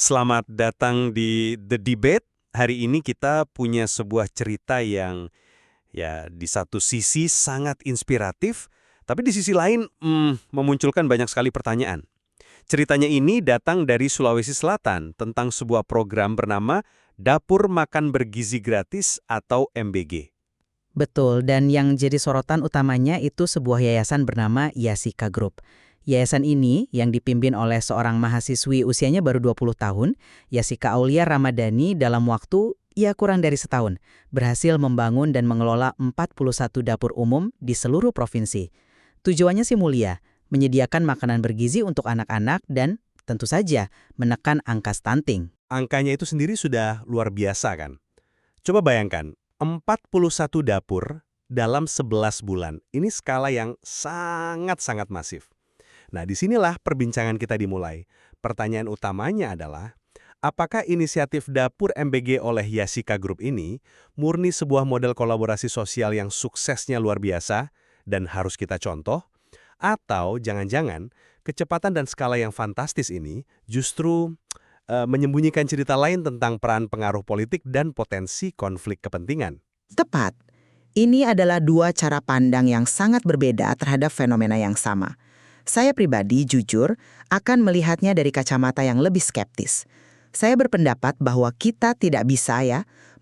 Selamat datang di The Debate. Hari ini kita punya sebuah cerita yang di satu sisi sangat inspiratif, tapi di sisi lain memunculkan banyak sekali pertanyaan. Ceritanya ini datang dari Sulawesi Selatan tentang sebuah program bernama Dapur Makan Bergizi Gratis atau MBG. Betul, dan yang jadi sorotan utamanya itu sebuah yayasan bernama Yasika Group. Yayasan ini yang dipimpin oleh seorang mahasiswi usianya baru 20 tahun, Yasika Aulia Ramadhani dalam waktu kurang dari setahun, berhasil membangun dan mengelola 41 dapur umum di seluruh provinsi. Tujuannya sih mulia, menyediakan makanan bergizi untuk anak-anak dan tentu saja menekan angka stunting. Angkanya itu sendiri sudah luar biasa kan? Coba bayangkan, 41 dapur dalam 11 bulan. Ini skala yang sangat-sangat masif. Nah, disinilah perbincangan kita dimulai. Pertanyaan utamanya adalah, apakah inisiatif Dapur MBG oleh Yasika Group ini murni sebuah model kolaborasi sosial yang suksesnya luar biasa dan harus kita contoh? Atau jangan-jangan kecepatan dan skala yang fantastis ini justru menyembunyikan cerita lain tentang peran pengaruh politik dan potensi konflik kepentingan? Tepat. Ini adalah dua cara pandang yang sangat berbeda terhadap fenomena yang sama. Saya pribadi, jujur, akan melihatnya dari kacamata yang lebih skeptis. Saya berpendapat bahwa kita tidak bisa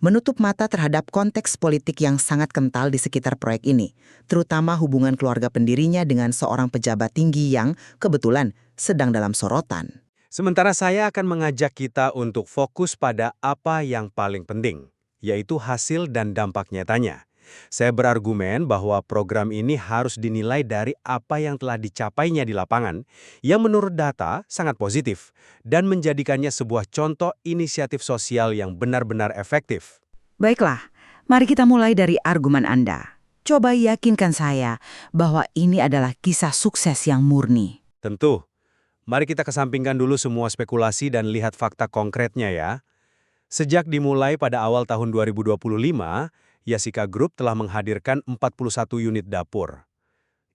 menutup mata terhadap konteks politik yang sangat kental di sekitar proyek ini, terutama hubungan keluarga pendirinya dengan seorang pejabat tinggi yang kebetulan sedang dalam sorotan. Sementara saya akan mengajak kita untuk fokus pada apa yang paling penting, yaitu hasil dan dampak nyatanya. Saya berargumen bahwa program ini harus dinilai dari apa yang telah dicapainya di lapangan, yang menurut data sangat positif, dan menjadikannya sebuah contoh inisiatif sosial yang benar-benar efektif. Baiklah, mari kita mulai dari argumen Anda. Coba yakinkan saya bahwa ini adalah kisah sukses yang murni. Tentu. Mari kita kesampingkan dulu semua spekulasi dan lihat fakta konkretnya ya. Sejak dimulai pada awal tahun 2025, Yasika Group telah menghadirkan 41 unit dapur.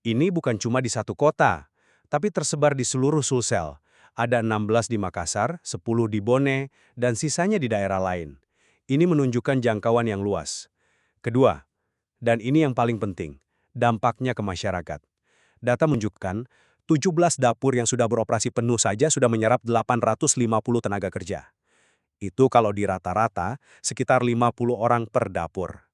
Ini bukan cuma di satu kota, tapi tersebar di seluruh Sulsel. Ada 16 di Makassar, 10 di Bone, dan sisanya di daerah lain. Ini menunjukkan jangkauan yang luas. Kedua, dan ini yang paling penting, dampaknya ke masyarakat. Data menunjukkan 17 dapur yang sudah beroperasi penuh saja sudah menyerap 850 tenaga kerja. Itu kalau di rata-rata sekitar 50 orang per dapur.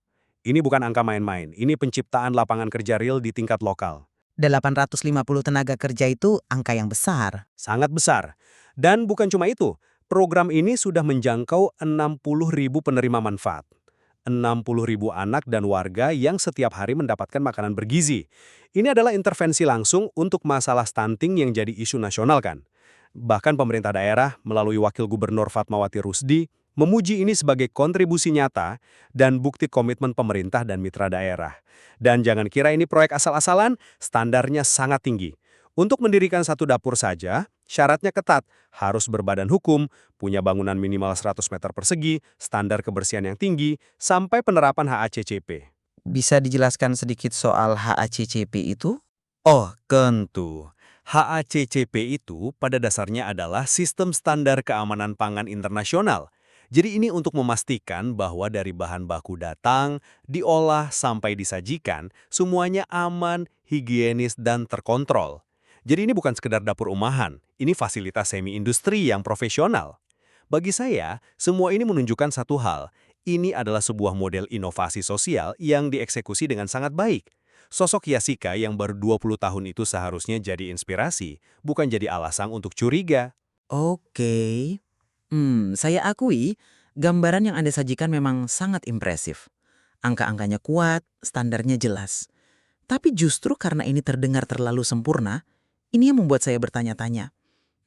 Ini bukan angka main-main, ini penciptaan lapangan kerja real di tingkat lokal. 850 tenaga kerja itu angka yang besar. Sangat besar. Dan bukan cuma itu, program ini sudah menjangkau 60.000 penerima manfaat. 60.000 anak dan warga yang setiap hari mendapatkan makanan bergizi. Ini adalah intervensi langsung untuk masalah stunting yang jadi isu nasional kan. Bahkan pemerintah daerah melalui Wakil Gubernur Fatmawati Rusdi memuji ini sebagai kontribusi nyata dan bukti komitmen pemerintah dan mitra daerah. Dan jangan kira ini proyek asal-asalan, standarnya sangat tinggi. Untuk mendirikan satu dapur saja, syaratnya ketat, harus berbadan hukum, punya bangunan minimal 100 meter persegi, standar kebersihan yang tinggi, sampai penerapan HACCP. Bisa dijelaskan sedikit soal HACCP itu? Oh, tentu. HACCP itu pada dasarnya adalah Sistem Standar Keamanan Pangan Internasional. Jadi ini untuk memastikan bahwa dari bahan baku datang, diolah sampai disajikan, semuanya aman, higienis, dan terkontrol. Jadi ini bukan sekedar dapur rumahan, ini fasilitas semi-industri yang profesional. Bagi saya, semua ini menunjukkan satu hal, ini adalah sebuah model inovasi sosial yang dieksekusi dengan sangat baik. Sosok Yasika yang baru 20 tahun itu seharusnya jadi inspirasi, bukan jadi alasan untuk curiga. Oke. Saya akui, gambaran yang Anda sajikan memang sangat impresif. Angka-angkanya kuat, standarnya jelas. Tapi justru karena ini terdengar terlalu sempurna, ini yang membuat saya bertanya-tanya.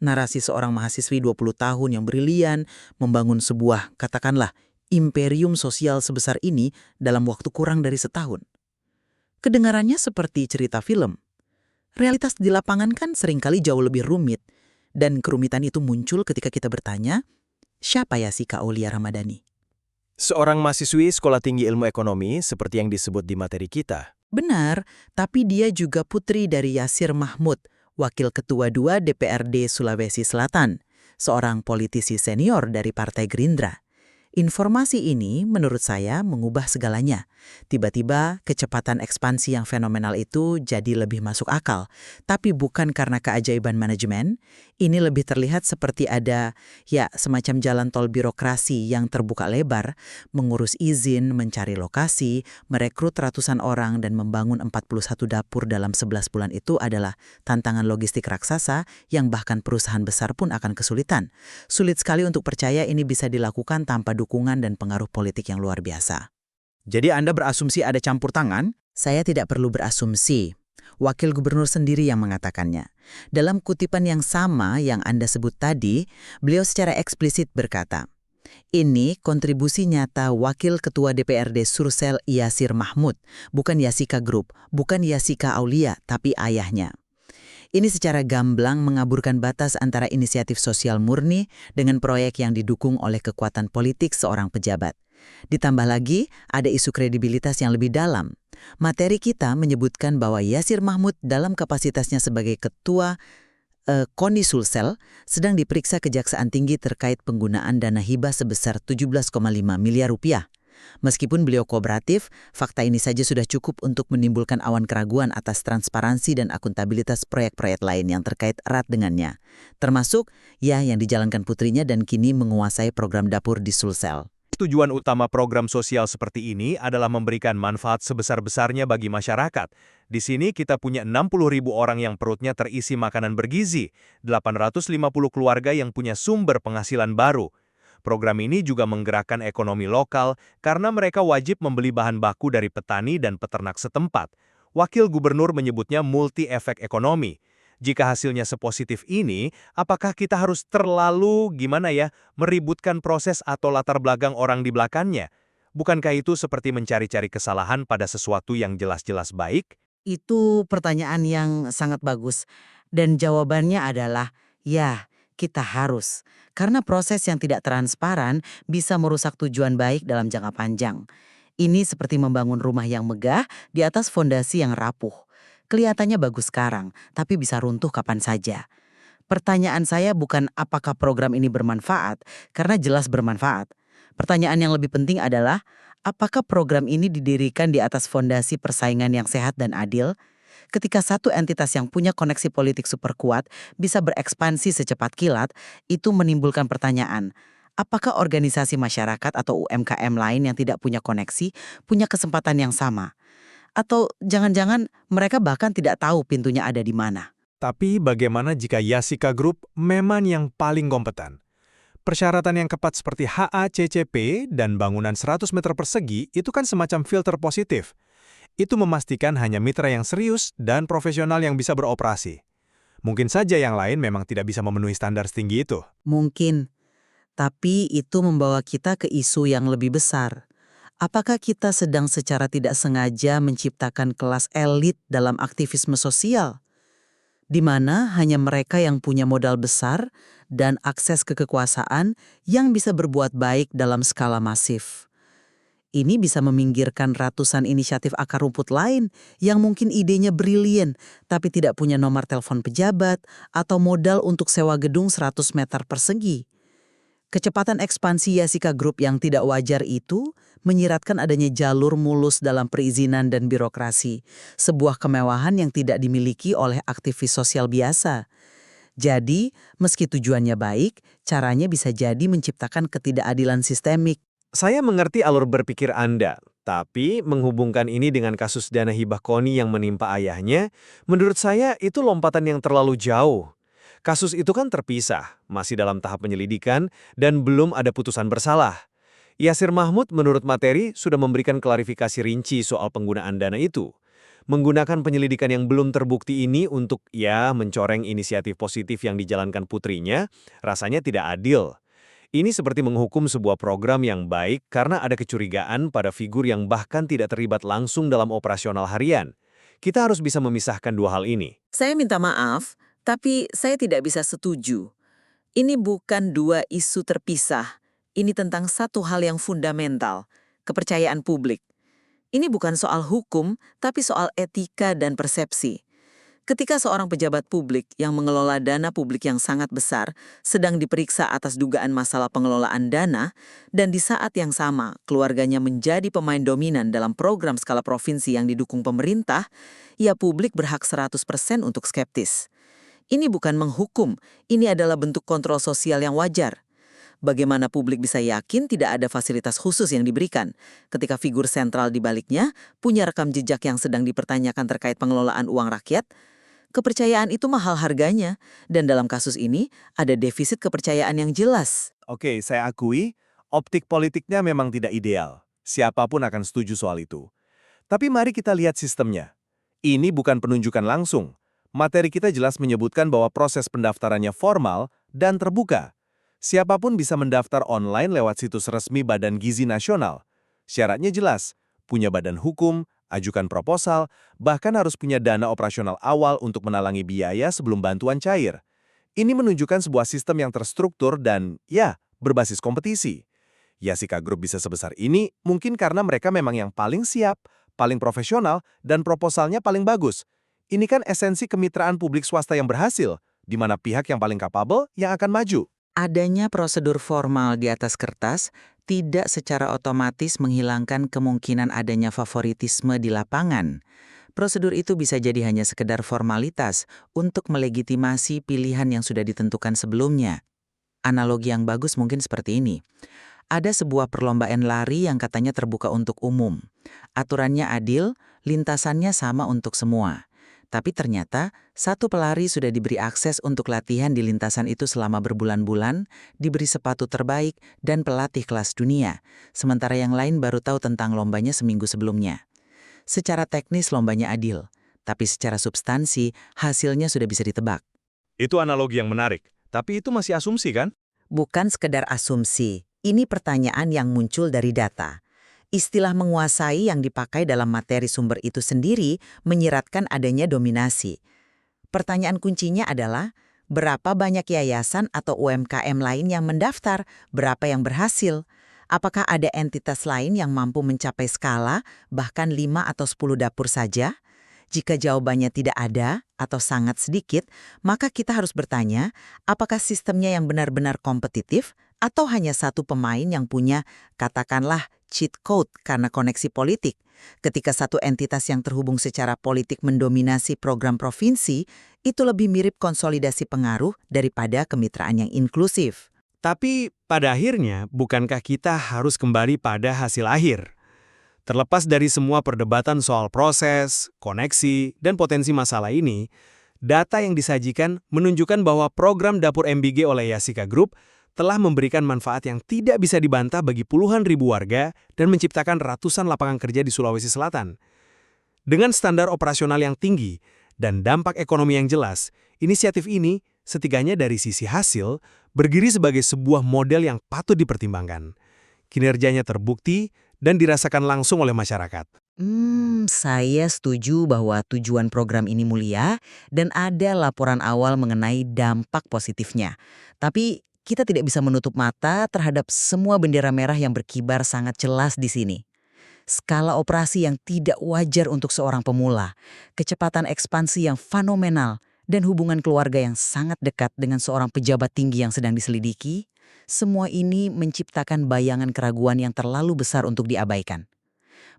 Narasi seorang mahasiswi 20 tahun yang brilian membangun sebuah, katakanlah, imperium sosial sebesar ini dalam waktu kurang dari setahun. Kedengarannya seperti cerita film. Realitas di lapangan kan seringkali jauh lebih rumit, dan kerumitan itu muncul ketika kita bertanya, siapa Yasika Aulia Ramadhani? Seorang mahasiswi Sekolah Tinggi Ilmu Ekonomi seperti yang disebut di materi kita. Benar, tapi dia juga putri dari Yasir Mahmud, Wakil Ketua II DPRD Sulawesi Selatan. seorang politisi senior dari Partai Gerindra. Informasi ini menurut saya mengubah segalanya. Tiba-tiba kecepatan ekspansi yang fenomenal itu jadi lebih masuk akal. Tapi bukan karena keajaiban manajemen, ini lebih terlihat seperti ada semacam jalan tol birokrasi yang terbuka lebar, mengurus izin, mencari lokasi, merekrut ratusan orang dan membangun 41 dapur dalam 11 bulan itu adalah tantangan logistik raksasa yang bahkan perusahaan besar pun akan kesulitan. Sulit sekali untuk percaya ini bisa dilakukan tanpa dukungan dan pengaruh politik yang luar biasa. Jadi Anda berasumsi ada campur tangan? Saya tidak perlu berasumsi. Wakil gubernur sendiri yang mengatakannya. Dalam kutipan yang sama yang Anda sebut tadi, beliau secara eksplisit berkata, "Ini kontribusi nyata Wakil Ketua DPRD Sulsel Yasir Mahmud, bukan Yasika Group, bukan Yasika Aulia, tapi ayahnya." Ini secara gamblang mengaburkan batas antara inisiatif sosial murni dengan proyek yang didukung oleh kekuatan politik seorang pejabat. Ditambah lagi, ada isu kredibilitas yang lebih dalam. Materi kita menyebutkan bahwa Yasir Mahmud dalam kapasitasnya sebagai ketua KONI Sulsel sedang diperiksa Kejaksaan Tinggi terkait penggunaan dana hibah sebesar 17,5 miliar rupiah. Meskipun beliau kooperatif, fakta ini saja sudah cukup untuk menimbulkan awan keraguan atas transparansi dan akuntabilitas proyek-proyek lain yang terkait erat dengannya. Termasuk yang dijalankan putrinya dan kini menguasai program dapur di Sulsel. Tujuan utama program sosial seperti ini adalah memberikan manfaat sebesar-besarnya bagi masyarakat. Di sini kita punya 60.000 orang yang perutnya terisi makanan bergizi, 850 keluarga yang punya sumber penghasilan baru. Program ini juga menggerakkan ekonomi lokal karena mereka wajib membeli bahan baku dari petani dan peternak setempat. Wakil gubernur menyebutnya multi-efek ekonomi. Jika hasilnya sepositif ini, apakah kita harus terlalu meributkan proses atau latar belakang orang di belakangnya? Bukankah itu seperti mencari-cari kesalahan pada sesuatu yang jelas-jelas baik? Itu pertanyaan yang sangat bagus. Dan jawabannya adalah, kita harus. Karena proses yang tidak transparan bisa merusak tujuan baik dalam jangka panjang. Ini seperti membangun rumah yang megah di atas fondasi yang rapuh. Kelihatannya bagus sekarang, tapi bisa runtuh kapan saja. Pertanyaan saya bukan apakah program ini bermanfaat, karena jelas bermanfaat. Pertanyaan yang lebih penting adalah, apakah program ini didirikan di atas fondasi persaingan yang sehat dan adil? Ketika satu entitas yang punya koneksi politik super kuat bisa berekspansi secepat kilat, itu menimbulkan pertanyaan, apakah organisasi masyarakat atau UMKM lain yang tidak punya koneksi punya kesempatan yang sama? Atau jangan-jangan mereka bahkan tidak tahu pintunya ada di mana? Tapi bagaimana jika Yasika Group memang yang paling kompeten? Persyaratan yang ketat seperti HACCP dan bangunan 100 meter persegi itu kan semacam filter positif. Itu memastikan hanya mitra yang serius dan profesional yang bisa beroperasi. Mungkin saja yang lain memang tidak bisa memenuhi standar setinggi itu. Mungkin, tapi itu membawa kita ke isu yang lebih besar. Apakah kita sedang secara tidak sengaja menciptakan kelas elit dalam aktivisme sosial? Di mana hanya mereka yang punya modal besar dan akses ke kekuasaan yang bisa berbuat baik dalam skala masif. Ini bisa meminggirkan ratusan inisiatif akar rumput lain yang mungkin idenya brilian tapi tidak punya nomor telepon pejabat atau modal untuk sewa gedung 100 meter persegi. Kecepatan ekspansi Yasika Group yang tidak wajar itu menyiratkan adanya jalur mulus dalam perizinan dan birokrasi, sebuah kemewahan yang tidak dimiliki oleh aktivis sosial biasa. Jadi, meski tujuannya baik, caranya bisa jadi menciptakan ketidakadilan sistemik. Saya mengerti alur berpikir Anda, tapi menghubungkan ini dengan kasus dana hibah KONI yang menimpa ayahnya, menurut saya itu lompatan yang terlalu jauh. Kasus itu kan terpisah, masih dalam tahap penyelidikan, dan belum ada putusan bersalah. Yasir Mahmud menurut materi sudah memberikan klarifikasi rinci soal penggunaan dana itu. Menggunakan penyelidikan yang belum terbukti ini untuk mencoreng inisiatif positif yang dijalankan putrinya, rasanya tidak adil. Ini seperti menghukum sebuah program yang baik karena ada kecurigaan pada figur yang bahkan tidak terlibat langsung dalam operasional harian. Kita harus bisa memisahkan dua hal ini. Saya minta maaf, tapi saya tidak bisa setuju. Ini bukan dua isu terpisah. Ini tentang satu hal yang fundamental, kepercayaan publik. Ini bukan soal hukum, tapi soal etika dan persepsi. Ketika seorang pejabat publik yang mengelola dana publik yang sangat besar sedang diperiksa atas dugaan masalah pengelolaan dana, dan di saat yang sama keluarganya menjadi pemain dominan dalam program skala provinsi yang didukung pemerintah, ya publik berhak 100% untuk skeptis. Ini bukan menghukum, ini adalah bentuk kontrol sosial yang wajar. Bagaimana publik bisa yakin tidak ada fasilitas khusus yang diberikan ketika figur sentral di baliknya punya rekam jejak yang sedang dipertanyakan terkait pengelolaan uang rakyat? Kepercayaan itu mahal harganya, dan dalam kasus ini ada defisit kepercayaan yang jelas. Oke, saya akui, optik politiknya memang tidak ideal. Siapapun akan setuju soal itu. Tapi mari kita lihat sistemnya. Ini bukan penunjukan langsung. Materi kita jelas menyebutkan bahwa proses pendaftarannya formal dan terbuka. Siapapun bisa mendaftar online lewat situs resmi Badan Gizi Nasional. Syaratnya jelas, punya badan hukum, ajukan proposal, bahkan harus punya dana operasional awal untuk menalangi biaya sebelum bantuan cair. Ini menunjukkan sebuah sistem yang terstruktur dan, ya, berbasis kompetisi. Yasika Group bisa sebesar ini mungkin karena mereka memang yang paling siap, paling profesional, dan proposalnya paling bagus. Ini kan esensi kemitraan publik swasta yang berhasil, di mana pihak yang paling kapabel yang akan maju. Adanya prosedur formal di atas kertas tidak secara otomatis menghilangkan kemungkinan adanya favoritisme di lapangan. Prosedur itu bisa jadi hanya sekedar formalitas untuk melegitimasi pilihan yang sudah ditentukan sebelumnya. Analogi yang bagus mungkin seperti ini. Ada sebuah perlombaan lari yang katanya terbuka untuk umum. Aturannya adil, lintasannya sama untuk semua. Tapi ternyata, satu pelari sudah diberi akses untuk latihan di lintasan itu selama berbulan-bulan, diberi sepatu terbaik, dan pelatih kelas dunia. Sementara yang lain baru tahu tentang lombanya seminggu sebelumnya. Secara teknis lombanya adil, tapi secara substansi hasilnya sudah bisa ditebak. Itu analogi yang menarik, tapi itu masih asumsi kan? Bukan sekedar asumsi, ini pertanyaan yang muncul dari data. Istilah menguasai yang dipakai dalam materi sumber itu sendiri menyiratkan adanya dominasi. Pertanyaan kuncinya adalah, berapa banyak yayasan atau UMKM lain yang mendaftar, berapa yang berhasil? Apakah ada entitas lain yang mampu mencapai skala, bahkan 5 atau 10 dapur saja? Jika jawabannya tidak ada atau sangat sedikit, maka kita harus bertanya, apakah sistemnya yang benar-benar kompetitif atau hanya satu pemain yang punya, katakanlah, cheat code karena koneksi politik? Ketika satu entitas yang terhubung secara politik mendominasi program provinsi, itu lebih mirip konsolidasi pengaruh daripada kemitraan yang inklusif. Tapi pada akhirnya, bukankah kita harus kembali pada hasil akhir? Terlepas dari semua perdebatan soal proses, koneksi, dan potensi masalah ini, data yang disajikan menunjukkan bahwa program Dapur MBG oleh Yasika Group telah memberikan manfaat yang tidak bisa dibantah bagi puluhan ribu warga dan menciptakan ratusan lapangan kerja di Sulawesi Selatan. Dengan standar operasional yang tinggi dan dampak ekonomi yang jelas, inisiatif ini, setidaknya dari sisi hasil, berdiri sebagai sebuah model yang patut dipertimbangkan. Kinerjanya terbukti dan dirasakan langsung oleh masyarakat. Saya setuju bahwa tujuan program ini mulia dan ada laporan awal mengenai dampak positifnya. Tapi kita tidak bisa menutup mata terhadap semua bendera merah yang berkibar sangat jelas di sini. Skala operasi yang tidak wajar untuk seorang pemula, kecepatan ekspansi yang fenomenal, dan hubungan keluarga yang sangat dekat dengan seorang pejabat tinggi yang sedang diselidiki, semua ini menciptakan bayangan keraguan yang terlalu besar untuk diabaikan.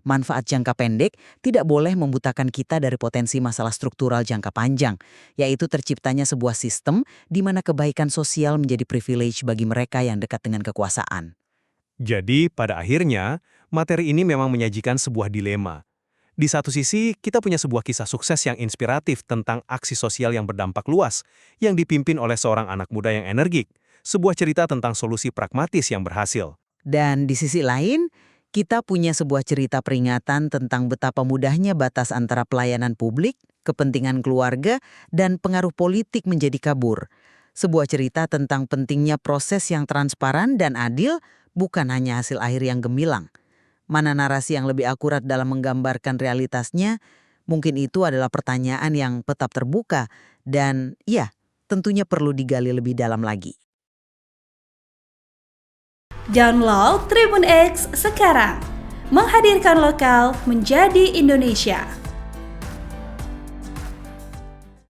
Manfaat jangka pendek tidak boleh membutakan kita dari potensi masalah struktural jangka panjang, yaitu terciptanya sebuah sistem di mana kebaikan sosial menjadi privilege bagi mereka yang dekat dengan kekuasaan. Jadi, pada akhirnya, materi ini memang menyajikan sebuah dilema. Di satu sisi, kita punya sebuah kisah sukses yang inspiratif tentang aksi sosial yang berdampak luas, yang dipimpin oleh seorang anak muda yang energik, sebuah cerita tentang solusi pragmatis yang berhasil. Dan di sisi lain, kita punya sebuah cerita peringatan tentang betapa mudahnya batas antara pelayanan publik, kepentingan keluarga, dan pengaruh politik menjadi kabur. Sebuah cerita tentang pentingnya proses yang transparan dan adil, bukan hanya hasil akhir yang gemilang. Mana narasi yang lebih akurat dalam menggambarkan realitasnya, mungkin itu adalah pertanyaan yang tetap terbuka dan ya, tentunya perlu digali lebih dalam lagi. Download Tribun X sekarang, menghadirkan lokal menjadi Indonesia.